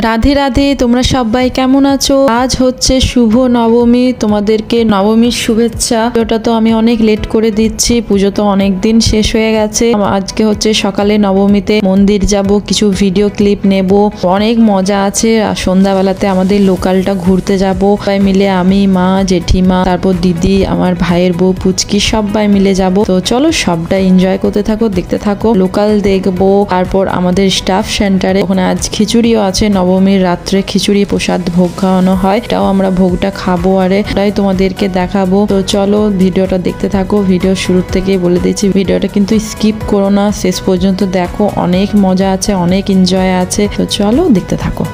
রাধে রাধে, তোমরা সবাই কেমন আছো? আজ হচ্ছে শুভ নবমী, তোমাদেরকে নবমীর শুভেচ্ছা। ওটা তো আমি অনেক লেট করে দিচ্ছি, পুজো তো অনেক দিন শেষ হয়ে গেছে। আজকে হচ্ছে সকালে নবমীতে মন্দির যাব, কিছু ভিডিও ক্লিপ নেব, অনেক মজা আছে। আর সন্ধ্যাবেলাতে আমাদের লোকালটা ঘুরতে যাব সবাই মিলে, আমি, মা, জেঠিমা, তারপর দিদি, আমার ভাইয়ের বউ পুচকি, সবাই মিলে যাব। তো চলো সবটা এনজয় করতে থাকো, দেখতে থাকো। লোকাল দেখবো, তারপর আমাদের স্টাফ সেন্টারে ওখানে আজ খিচুড়িও আছে। নবমীর রাত্রে খিচুড়ি প্রসাদ ভোগ খাওয়ানো হয়, এটাও আমরা ভোগটা খাবো, আরে ওটাই তোমাদেরকে দেখাবো। তো চলো ভিডিওটা দেখতে থাকো। ভিডিও শুরু থেকে বলে দিচ্ছি, ভিডিওটা কিন্তু স্কিপ করো না, শেষ পর্যন্ত দেখো, অনেক মজা আছে, অনেক এনজয় আছে। তো চলো দেখতে থাকো।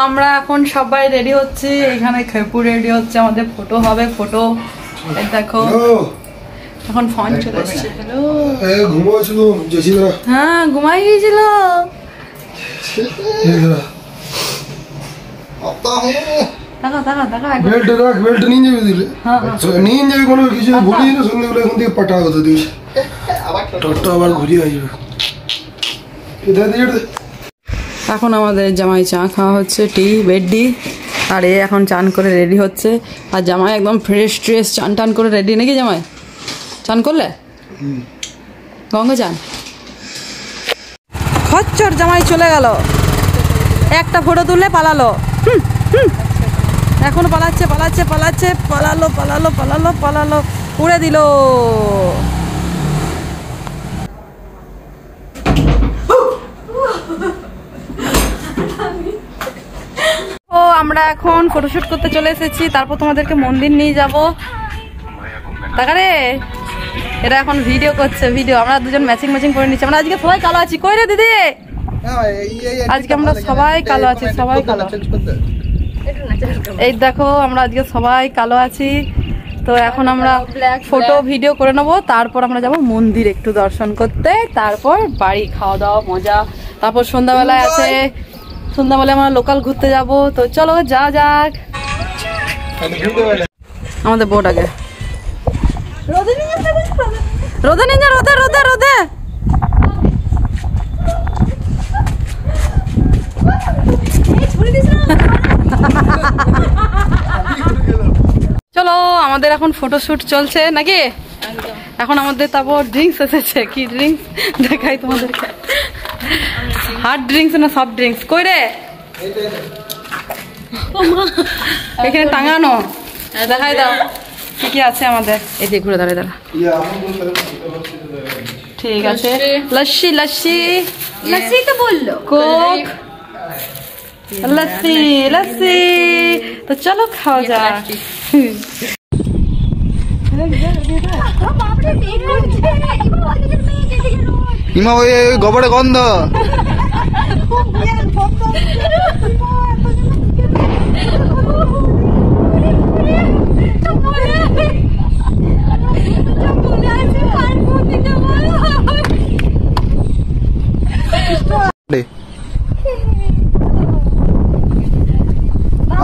আমরা এখন সবাই রেডি হচ্ছি, এখানে খেপু রেডি হচ্ছে, আমাদের ফটো হবে। ফটো দেখো, এখন ফোন চলে এসছে। হ্যালো, ঘুমাচ্ছিল জেসিদা? হ্যাঁ, ঘুমাই গিয়েছিল। টাকা টাকা টাকা বেল্ট রাখ, বেল্ট নিয়ে যাবি দিলে? হ্যাঁ নিয়ে যাবি, কোনো কিছু ভুলিস না। সন্ধ্যেবেলা এখন থেকে পাঠা কথা দিস, টোটো আবার ঘুরিয়ে আসবে। এখন আমাদের জামাই চা খাওয়া হচ্ছে, টি বেডি, আর এ এখন চান করে রেডি হচ্ছে। আর জামাই একদম ফ্রেশ ট্রেস চান টান করে রেডি, নাকি জামাই? চান করলে গঙ্গা চান? খচ্চর জামাই চলে গেল, একটা ফটো তুললে পালালো। এখন পালাচ্ছে পালাচ্ছে পালাচ্ছে, পালালো পালালো পালালো পালালো, উড়ে দিল। ও আমরা এখন ফটোশুট করতে চলে এসেছি, তারপর তোমাদেরকে মন্দির নিয়ে যাব। তাকারে এরা এখন ভিডিও করছে, ভিডিও। আমরা দুজন ম্যাচিং ম্যাচিং করে নিচ্ছি। আমরা আজকে সবাই কালো আছি। কই রে দিদি? আজকে আমরা সবাই কালো আছি, সবাই কালো। এই দেখো, আমরা আজকে সবাই কালো আছি। তো এখন আমরা ফটো ভিডিও করে নেবো, তারপর আমরা যাব মন্দির একটু দর্শন করতে, তারপর বাড়ি খাওয়া দাওয়া মজা। তারপর সন্ধ্যাবেলায় আছে, সন্ধ্যাবেলায় আমরা লোকাল ঘুরতে যাব। তো চলো যা যাক। আমাদের বোট আগে রোদে নিয়ে যা, রোদে রোদে রোদে। চলো, আমাদের এখন ফটোশুট চলছে নাকি? এখন আমাদের তারপর ড্রিঙ্কস এসেছে। কি ড্রিঙ্কস দেখাই তোমাদেরকে? হার্ড ড্রিঙ্কস না সফট ড্রিঙ্কস? কই রে? এখানে টাঙানো, দেখাই দাও কি কি আছে আমাদের। এই যে ঘুরে দাঁড়ায় দাঁড়া, ঠিক আছে। লস্যি লস্যি লস্যি তো বললো, কোক, লস্যি লস্যি। তো চলো খাওয়া যাক। ইমা ওই গোবরে গন্ধ।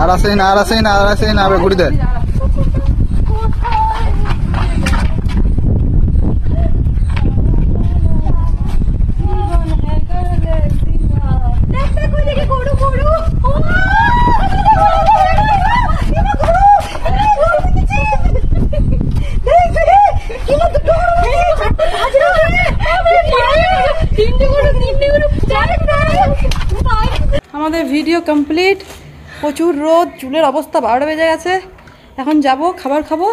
আরাসেন আরাসেন আরাসেন আবে ঘুরি দে। আমাদের ভিডিও কমপ্লিট। প্রচুর রোদ, চুলের অবস্থা 12টা বেজে গেছে। এখন যাব, খাবার খাবো,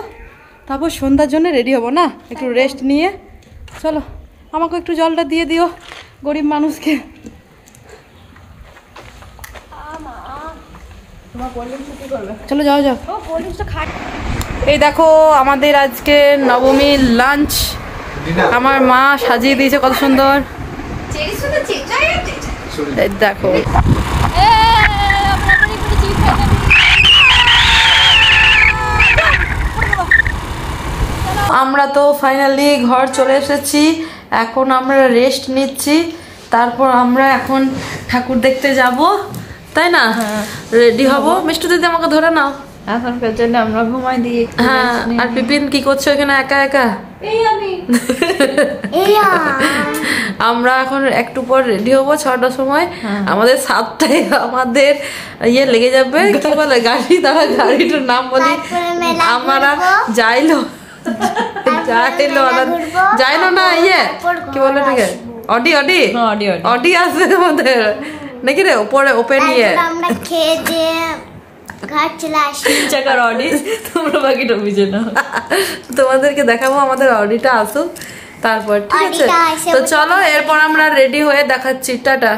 তারপর সন্ধ্যার জন্য রেডি হব না, একটু রেস্ট নিয়ে। চলো আমাকে একটু জলটা দিয়ে দিও, গরিব মানুষকে। চলো যাও যাও। এই দেখো আমাদের আজকে নবমীর লাঞ্চ, আমার মা সাজিয়ে দিয়েছে কত সুন্দর। দেখো আমরা তো ফাইনালি ঘর চলে এসেছি, এখন আমরা রেস্ট নিচ্ছি, তারপর আমরা এখন ঠাকুর দেখতে যাব, তাই না? রেডি হব। মিষ্টি দিদি আমাকে ধরে নাও, এখনকার জন্য আমরা ঘুমাই দিই। হ্যাঁ। আর বিপিন কি করছো এখানে একা একা? আমরা এখন একটু পর রেডি হবো 6টার সময়। আমাদের 7টায় আমাদের ইয়ে লেগে যাবে, কি বলে গাড়ি, তারা গাড়িটার নাম বলি আমরা যাইলো যাইলো না, ইয়ে কি বলে ঠিক আছে, অডি অডি অডি আছে আমাদের নাকি রে, উপরে ওপেন ইয়ে তোমাদেরকে দেখাবো আমাদের অডিটা আসুক তারপর, ঠিক আছে? তো চলো এরপর আমরা রেডি হয়ে দেখাচ্ছি। টাটা।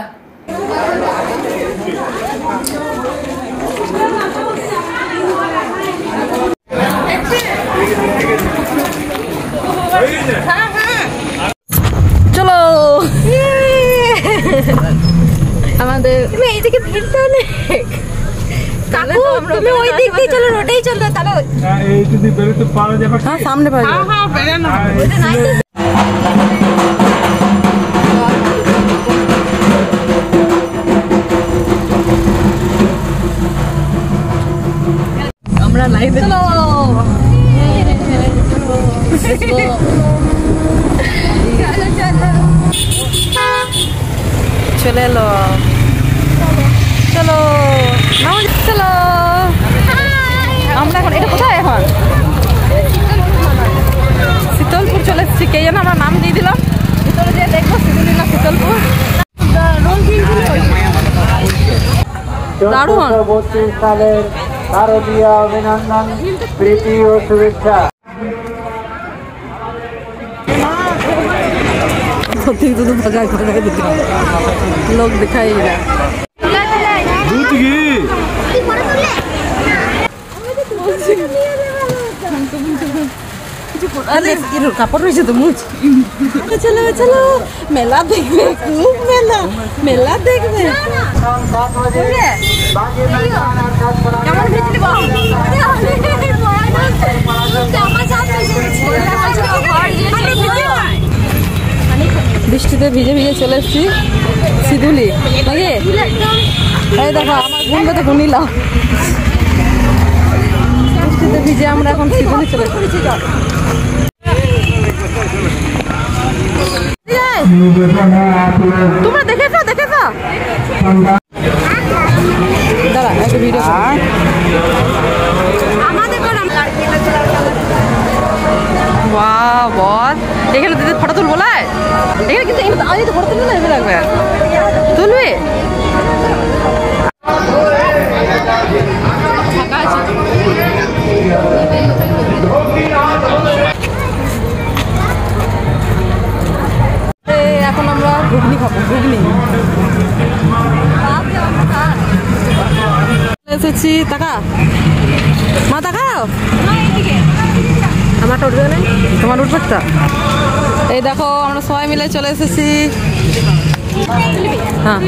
চলো আমাদের এইদিকে ভিড়টা অনেক, তুমি ওই দিক দিয়ে চলো, রোডেই চলো, তাহলে এই যদি বেরোতে পারা যাবে। হ্যাঁ সামনে পারা যাবে। হ্যাঁ বেরোনো আমরা লাইভে চলো। চলে এলো, চলো চলো। আমরা এখন এটা কোথায়? এখন শীতলপুর চলে এসেছি। কে যেন আমরা নাম দিয়ে দিলাম, ভিতরে যেয়ে দেখবো শীতলী না শীতলপুর। দারুণ সালের শারদীয় অভিনন্দন, প্রীতি ও শুভেচ্ছা। लोग दिखाई रहा কাপড় রয়েছে তো মুছ। চলো চলো মেলা দেখবে, খুব মেলা, মেলা দেখবে। বৃষ্টিতে ভিজে ভিজে চলে এসছি সিধুলি নাকি? এই দেখো আমার বোনটা তো গুনিলাম, বৃষ্টিতে ভিজে আমরা এখন সিধুলি চলে এসেছি। তোমরা দেখেছো দেখেছো? দাঁড়া একটা ভিডিও। বাহ বল, এখানে দিদি ফটো তুলবো না? এখানে কিন্তু আমি তো ফটো তুলবো না, এমনি লাগবে। তুলবি? এখন আমরা ঘুগনি খাবো, ঘুগনি এসেছি। টাকা মা টাকাও আমারটা উঠবে না, তোমার উঠবে তো। এই দেখো আমরা সবাই মিলে চলে এসেছি। হ্যাঁ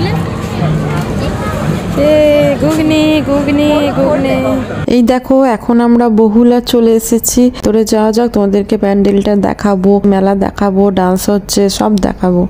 ঘুগনি ঘুগনি ঘুগনি। এই দেখো এখন আমরা বহুলা চলে এসেছি, তোরে যাওয়া যাক, তোমাদেরকে প্যান্ডেলটা দেখাবো, মেলা দেখাবো, ডান্স হচ্ছে, সব দেখাবো।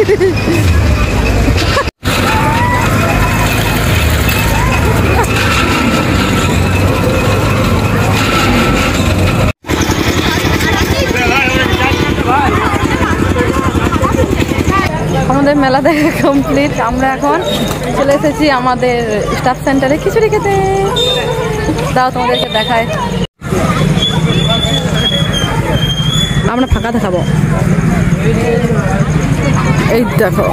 আমাদের মেলা দেখা কমপ্লিট। আমরা এখন চলে এসেছি আমাদের স্টাফ সেন্টারে খিচুড়ি খেতে। দাও তোমাদেরকে দেখায়। আমরা ফাঁকা দেখাবো। এই দেখো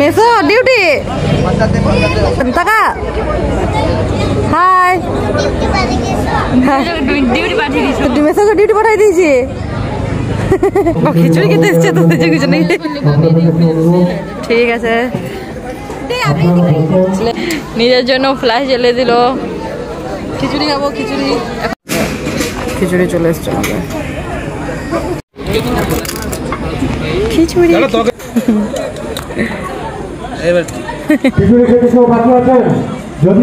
মেসো ডিউটি টাকা। হাই ডিউটি পাঠাই দিয়েছি। খিচুড়ি খেতে এসছে তো কিছু নেই। ঠিক আছে, নিজের জন্য ফ্ল্যাশ জ্বেলে দিল। খিচুড়ি খাবো, খিচুড়ি খিচুড়ি চলে এসছে আমাদের। খিচুড়ি যদি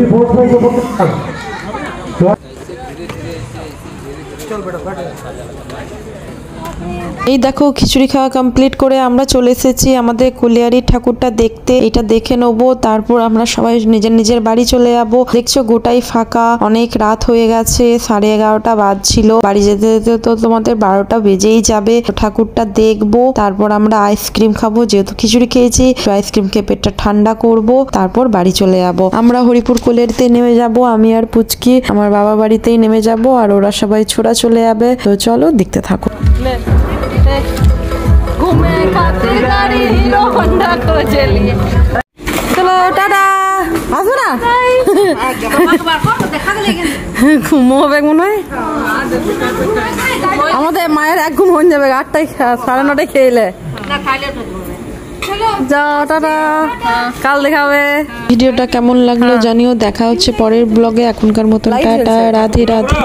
এই দেখো খিচুড়ি খাওয়া কমপ্লিট করে আমরা চলে এসেছি আমাদের কুলিয়ারির ঠাকুরটা দেখতে। এটা দেখে নেবো, তারপর আমরা সবাই নিজের নিজের বাড়ি চলে যাবো। দেখছো গোটাই ফাঁকা, অনেক রাত হয়ে গেছে, 11:30 বাজছিল। বাড়ি যেতে যেতে তো তোমাদের 12টা বেজেই যাবে। ঠাকুরটা দেখবো, তারপর আমরা আইসক্রিম খাবো। যেহেতু খিচুড়ি খেয়েছি, আইসক্রিম খেয়ে পেটটা ঠান্ডা করবো, তারপর বাড়ি চলে যাবো। আমরা হরিপুর কোলেরিতে নেমে যাব। আমি আর পুচকি আমার বাবা বাড়িতেই নেমে যাব, আর ওরা সবাই ছোড়া চলে যাবে। তো চলো দেখতে থাকো। ঘুমে খাতে গাড়ি হিরো হন্ডা কোচেলি। চলো টাটা। আসবো না ঘুমো হবে মনে হয়। আমাদের মায়ের এক ঘুম হয়ে যাবে 8টায় 9:30 খেয়ে। যাও টাটা, কাল দেখা হবে। ভিডিওটা কেমন লাগলো জানিও। দেখা হচ্ছে পরের ব্লগে। এখনকার মতন টাটা, রাধে রাধে।